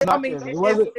I mean, It wasn't.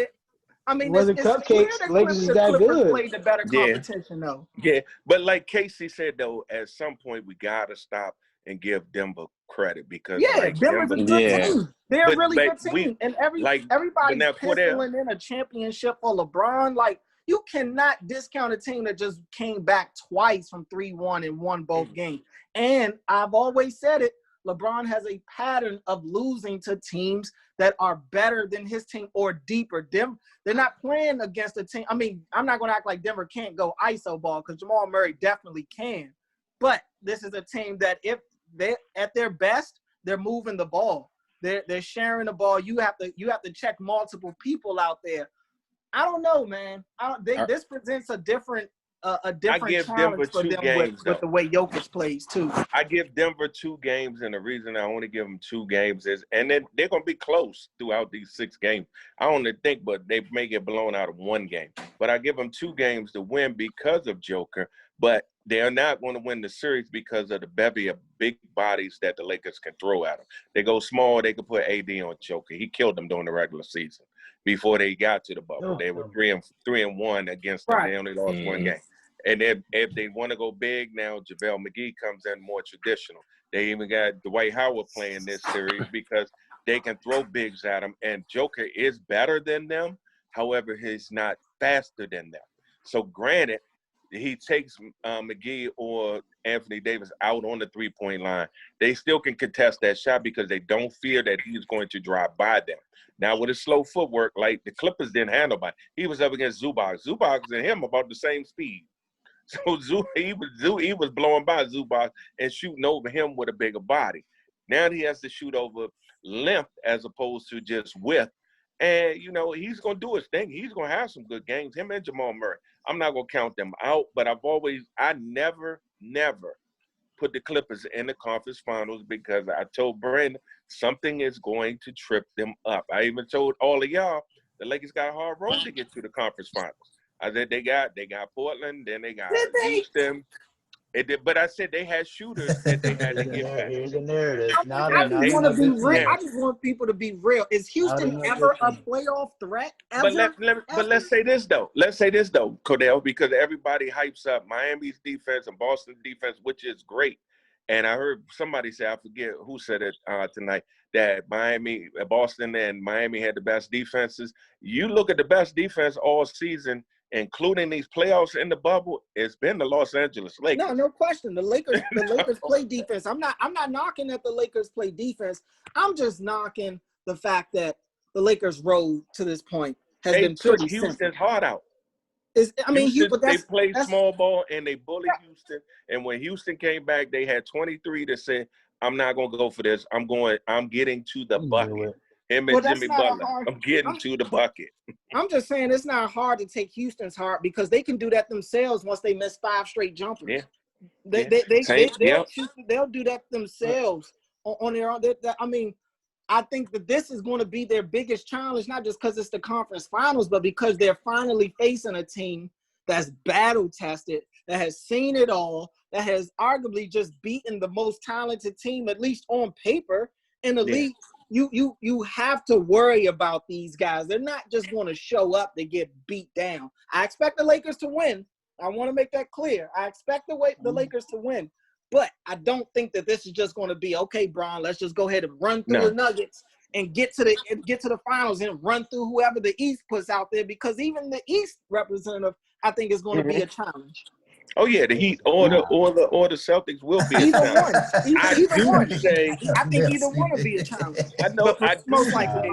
I mean, It wasn't it's clear cupcakes. that Lakers is the that Clippers good. played the better competition, though. Yeah, but like Casey said, though, at some point we gotta stop and give Denver credit because, Yeah, like, Denver's a good team. They're a really good team, and everybody's pistoling in a championship for LeBron. Like, you cannot discount a team that just came back twice from 3-1 and won both games. And I've always said it, LeBron has a pattern of losing to teams that are better than his team or deeper. They're not playing against a team. I mean, I'm not going to act like Denver can't go ISO ball because Jamal Murray definitely can. But this is a team that if they're at their best, they're moving the ball. They're sharing the ball. You have to check multiple people out there. I don't know, man. This presents a different challenge for them with the way Jokic plays too. I give Denver 2 games, and the reason I only give them 2 games is, and then they're going to be close throughout these 6 games. I only think, but they may get blown out of 1 game. But I give them 2 games to win because of Joker, but they're not going to win the series because of the bevy of big bodies that the Lakers can throw at them. They go small, they can put AD on Joker. He killed them during the regular season before they got to the bubble. They were 3-1 against them. They only lost 1 game. And if they want to go big now, JaVale McGee comes in more traditional. They even got Dwight Howard playing this series because they can throw bigs at him. And Joker is better than them. However, he's not faster than them. So granted, he takes McGee or Anthony Davis out on the 3-point line. They still can contest that shot because they don't fear that he's going to drive by them. Now, with his slow footwork, like the Clippers didn't handle by, he was up against Zubac. Zubac and him about the same speed. So he was blowing by Zubac and shooting over him with a bigger body. Now he has to shoot over length as opposed to just width. And, he's going to do his thing. He's going to have some good games, him and Jamal Murray. I'm not going to count them out, but I never put the Clippers in the conference finals because I told Brandon something is going to trip them up. I even told all of y'all the Lakers got a hard road to get to the conference finals. I said they got Portland, then they got Houston. But I said they had shooters that they had to get back. Here's the narrative. I just want to be real. I just want people to be real. Is Houston ever a playoff threat? Ever? But let's say this though. Cordell, because everybody hypes up Miami's defense and Boston's defense, which is great. And I heard somebody say, I forget who said it tonight, that Boston and Miami had the best defenses. You look at the best defense all season, including these playoffs in the bubble, it's been the Los Angeles Lakers. No question. The Lakers play defense. I'm not knocking that the Lakers play defense. I'm just knocking the fact that the Lakers' road to this point has been pretty simple. Houston's hard out. They played small ball and they bullied Houston. And when Houston came back, they had 23 that said, I'm not going to go for this. I'm getting to the bucket. Him and Jimmy Butler. I'm getting to the bucket. I'm just saying it's not hard to take Houston's heart because they can do that themselves once they miss 5 straight jumpers. Yeah. They'll do that themselves on their own. I think that this is going to be their biggest challenge, not just because it's the conference finals, but because they're finally facing a team that's battle-tested, that has seen it all, that has arguably just beaten the most talented team, at least on paper, in the league. You have to worry about these guys. They're not just going to show up to get beat down. I expect the Lakers to win. I want to make that clear. I expect the Lakers to win. But I don't think that this is just going to be, okay, Bron, let's just go ahead and run through the Nuggets and get to the finals and run through whoever the East puts out there, because even the East representative, I think, is going to be a challenge. Oh yeah, the Heat or the Celtics will be a challenge. Either one. I think either one will be a challenge. I know. Most likely.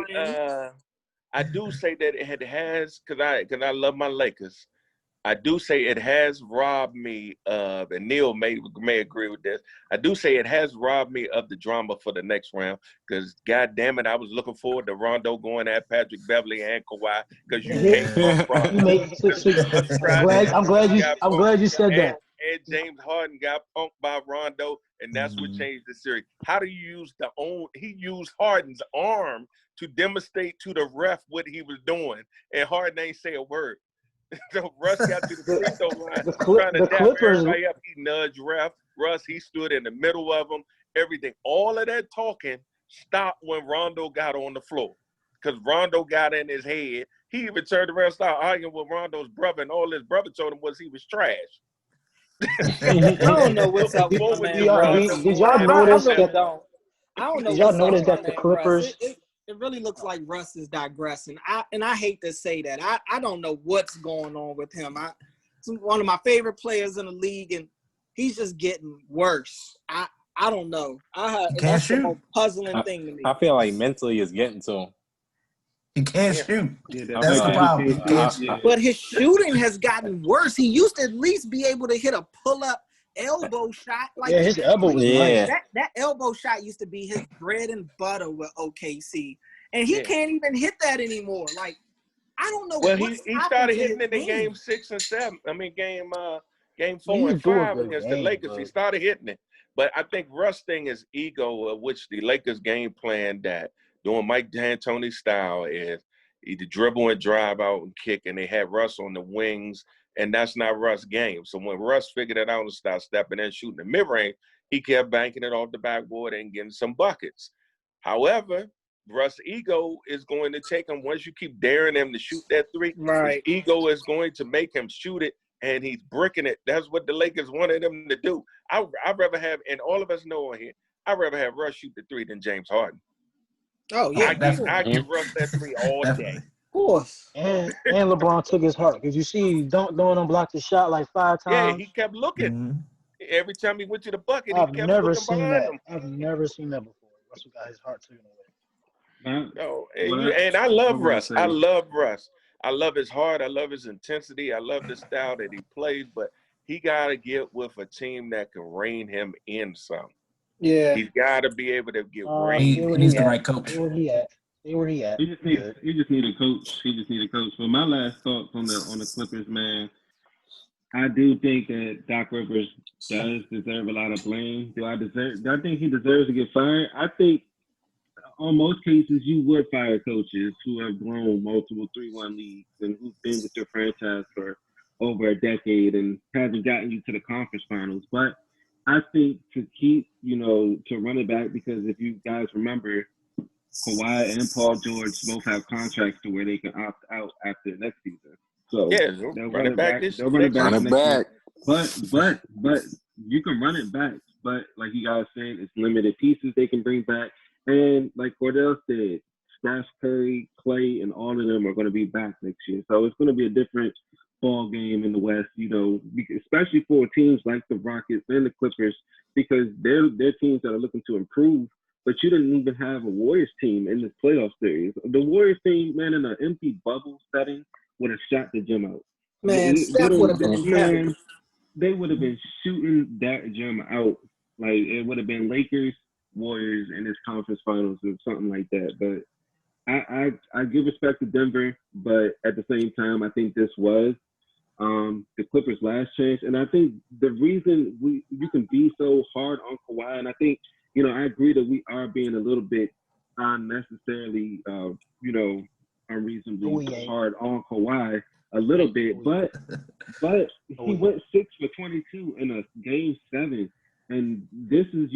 I do say that it has, because I love my Lakers. I do say it has robbed me of, and Neil may agree with this, I do say it has robbed me of the drama for the next round, because, God damn it, I was looking forward to Rondo going at Patrick Beverly and Kawhi, because you can't pump Rondo. I'm glad you said that. And James Harden got punked by Rondo, and that's what changed the series. How do you use he used Harden's arm to demonstrate to the ref what he was doing, and Harden ain't say a word. So Russ got to the free throw line trying to dap everybody up. He nudged ref. Russ, he stood in the middle of them. Everything. All of that talking stopped when Rondo got on the floor. because Rondo got in his head. He even turned around and started arguing with Rondo's brother, and all his brother told him was he was trash. I don't know what's up with my man Russ. Did y'all notice that? I don't know did y'all what's notice up that with the man Clippers? Russ. It really looks like Russ is digressing. I hate to say that. I don't know what's going on with him. He's one of my favorite players in the league, and he's just getting worse. I don't know. That's the most puzzling thing to me. I feel like mentally it's getting to him. He can't shoot. Yeah, that's the problem. He can't shoot. But his shooting has gotten worse. He used to at least be able to hit a pull-up elbow shot. Like his elbow was nice. That elbow shot used to be his bread and butter with OKC. And he can't even hit that anymore. Like, I don't know. Well, he started hitting it in game 6 and 7. I mean, game 4 and 5 against the Lakers. He started hitting it. But I think Russ thing is ego, of which the Lakers game plan that doing Mike D'Antoni's style is either dribble and drive out and kick, and they had Russ on the wings, and that's not Russ' game. So when Russ figured it out and started stepping in, shooting the mid-range, he kept banking it off the backboard and getting some buckets. However, Russ' ego is going to take him, once you keep daring him to shoot that three, his ego is going to make him shoot it, and he's bricking it. That's what the Lakers wanted him to do. I'd rather have, and all of us know on here, I'd rather have Russ shoot the three than James Harden. Oh, yeah. I give Russ that three all day. Of course. And LeBron took his heart, because you see, don't unblock the shot like 5 times. Yeah, he kept looking. Mm-hmm. Every time he went to the bucket, I've he kept never looking seen behind that. him. I've never seen that before. Russell got his heart taken away. No, and I love Russ. I love Russ. I love his heart. I love his intensity. I love the style that he plays. But he got to get with a team that can rein him in some. Yeah. He's got to be able to get he needs the right coach. Where he at? He just need a coach. He just need a coach. But my last thoughts on the Clippers, man, I do think that Doc Rivers does deserve a lot of blame. Do I think he deserves to get fired? I think on most cases, you would fire coaches who have blown multiple 3-1 leagues and who've been with your franchise for over a decade and hasn't gotten you to the conference finals. But I think to keep, to run it back, because if you guys remember, Kawhi and Paul George both have contracts to where they can opt out after next season. So they'll run it back. They'll run it back. But you can run it back. But like you guys said, it's limited pieces they can bring back. And like Cordell said, Steph Curry, Clay, and all of them are going to be back next year. So it's going to be a different ball game in the West, especially for teams like the Rockets and the Clippers, because they're teams that are looking to improve. But you didn't even have a Warriors team in this playoff series. The Warriors team, man, in an empty bubble setting, would have shot the gym out. Man, Steph would have been they would have been shooting that gym out. Like, it would have been Lakers, Warriors in this conference finals or something like that. But I give respect to Denver, but at the same time, I think this was the Clippers' last chance. And I think the reason you can be so hard on Kawhi, and I think, I agree that we are being a little bit unnecessarily, unreasonably hard on Kawhi a little bit, but he went 6 for 22 in a game 7. And this is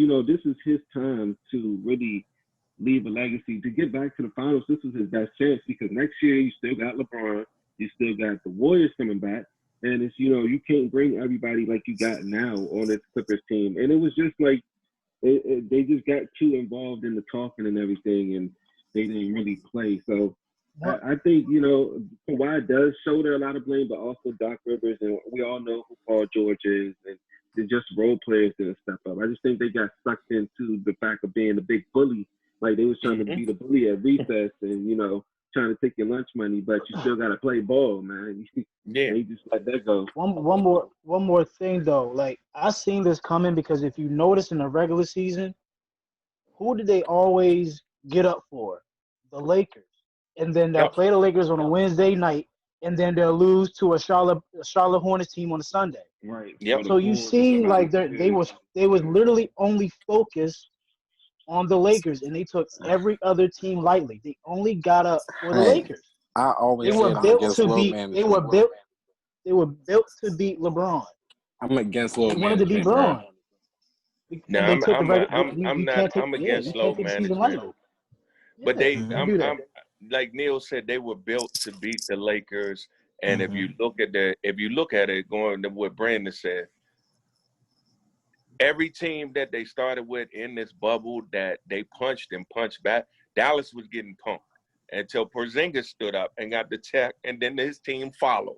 his time to really leave a legacy, to get back to the finals. This was his best chance, because next year you still got LeBron, you still got the Warriors coming back, and it's, you can't bring everybody like you got now on this Clippers team. And it was just like, they just got too involved in the talking and everything, and they didn't really play. So I think, Kawhi does shoulder a lot of blame, but also Doc Rivers, and we all know who Paul George is, and they're just role players didn't step up. I just think they got sucked into the fact of being a big bully. Like, they was trying to be the bully at recess and, trying to take your lunch money, but you still got to play ball, man. Yeah. You just let that go. One more thing, though. Like, I seen this coming, because if you notice in the regular season, who did they always get up for? The Lakers. And then they'll play the Lakers on a Wednesday night, and then they'll lose to a Charlotte Hornets team on a Sunday. Right. Yep. So you see, like, they was literally only focused on the Lakers, and they took every other team lightly. They only got up for the Lakers. I always They were built to beat. They were built to beat LeBron. I'm against load management. They wanted to beat LeBron. No, I'm against load management. But like Neil said, they were built to beat the Lakers. And if you look at it, going to what Brandon said, every team that they started with in this bubble that they punched and punched back, Dallas was getting punked until Porzingis stood up and got the tech, and then his team followed.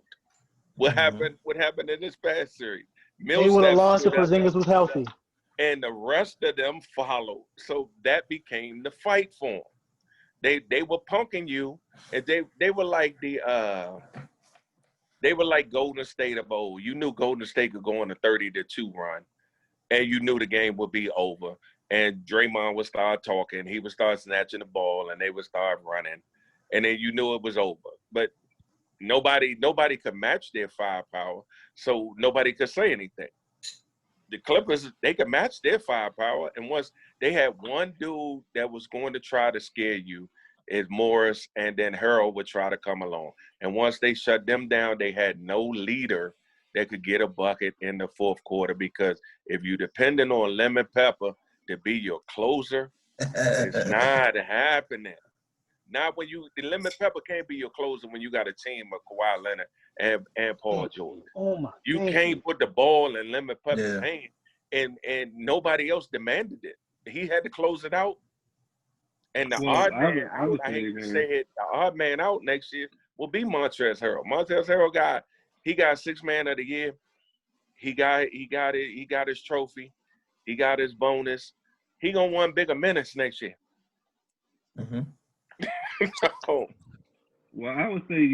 What happened? What happened in this past series? They would have lost if Porzingis was healthy. And the rest of them followed. So that became the fight for them. They were punking you, and they were like Golden State of old. You knew Golden State could go on a 30-2 run, and you knew the game would be over. And Draymond would start talking, he would start snatching the ball, and they would start running, and then you knew it was over. But nobody could match their firepower, so nobody could say anything. The Clippers, they could match their firepower, and once they had one dude that was going to try to scare you, is Morris, and then Harold would try to come along. And once they shut them down, they had no leader that could get a bucket in the fourth quarter, because if you're depending on Lemon Pepper to be your closer, it's not happening. Not when the Lemon Pepper can't be your closer when you got a team of Kawhi Leonard and Paul George. You can't put the ball in Lemon Pepper's hand, and nobody else demanded it. He had to close it out. And the odd man out, I hate to say it, the odd man out next year will be Montrezl Harrell. Montrezl Harrell he got Sixth Man of the Year. He got his trophy. He got his bonus. He gonna win bigger minutes next year. Well, I would say,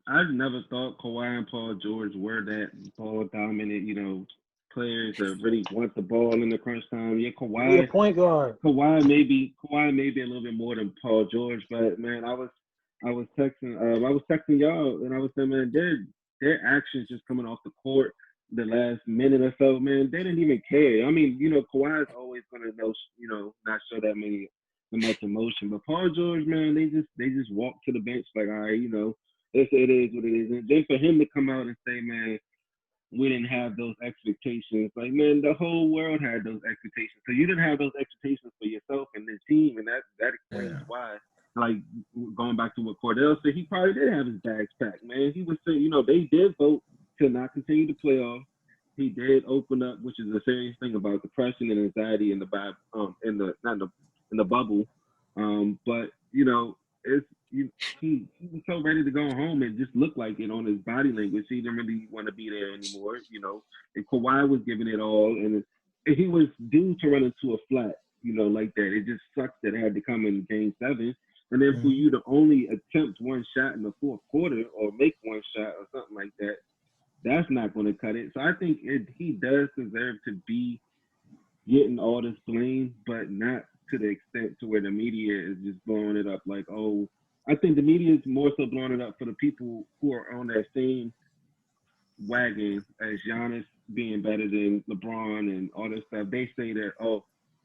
I've never thought Kawhi and Paul George were that ball dominant, players that really want the ball in the crunch time. Yeah, Kawhi, point guard. Kawhi may be a little bit more than Paul George, but man, I was texting y'all, and I was saying, man, their actions just coming off the court the last minute or so, man, they didn't even care. I mean, Kawhi's always gonna not show that much emotion, but Paul George, man, they just walk to the bench like, all right, it is what it is. And then for him to come out and say, man, we didn't have those expectations. Like, man, the whole world had those expectations. So you didn't have those expectations for yourself and the team, and that explains why. Like, going back to what Cordell said, he probably did have his bags packed, man. He was saying, they did vote to not continue the playoffs. He did open up, which is a serious thing about depression and anxiety in the bubble. But he was so ready to go home. It just looked like it on his body language. He didn't really want to be there anymore, And Kawhi was giving it all, and he was due to run into a flat, like that. It just sucks that it had to come in Game 7. And then for you to only attempt one shot in the fourth quarter or make one shot or something like that, that's not going to cut it. So I think he does deserve to be getting all this blame, but not to the extent to where the media is just blowing it up like, oh, I think the media is more so blowing it up for the people who are on that same wagon as Giannis being better than LeBron and all this stuff. They say that,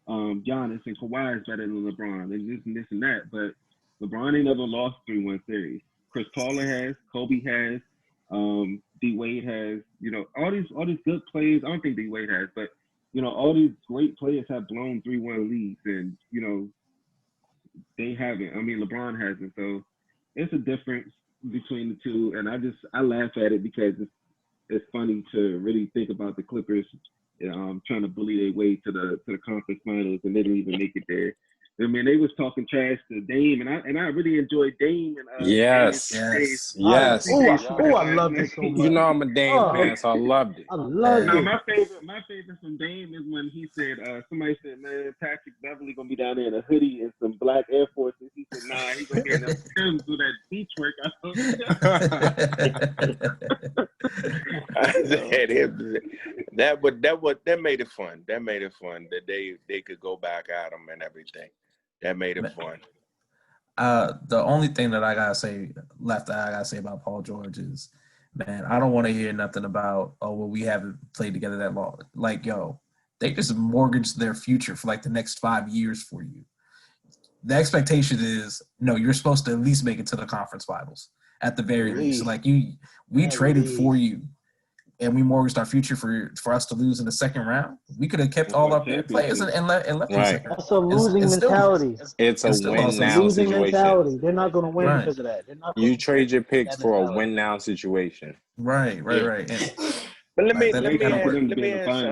Giannis and Kawhi is better than LeBron and this and that, but LeBron ain't never lost 3-1 series. Chris Paul has, Kobe has, D Wade has, all these good players. I don't think D Wade has, but all these great players have blown 3-1 leads, and they haven't. I mean, LeBron hasn't. So it's a difference between the two, and I laugh at it because it's funny to really think about the Clippers trying to bully their way to the conference finals, and they didn't even make it there. I mean, they was talking trash to Dame, and I really enjoyed Dame. And yes. Oh, I love it so much. I'm a Dame fan, so I loved it. I love it. My favorite from Dame is when he said, somebody said, man, Patrick Beverly gonna be down there in a hoodie and some black Air Forces. He said, nah, he gonna be in the Timbs with that beach work. That made it fun. That made it fun that they could go back at him and everything. That made it fun. The only thing that I gotta say about Paul George is, man, I don't want to hear nothing about, we haven't played together that long. Like, they just mortgaged their future for like the next 5 years for you. The expectation is, no, you're supposed to at least make it to the conference finals at the very least. Like we traded for you and we mortgaged our future for us to lose in the second round. We could have kept all our players and left in the second round. That's a losing mentality. It's a win now losing situation. Mentality. They're not going to win because of that. They're not. You trade your picks for a win now situation. Right. But let me ask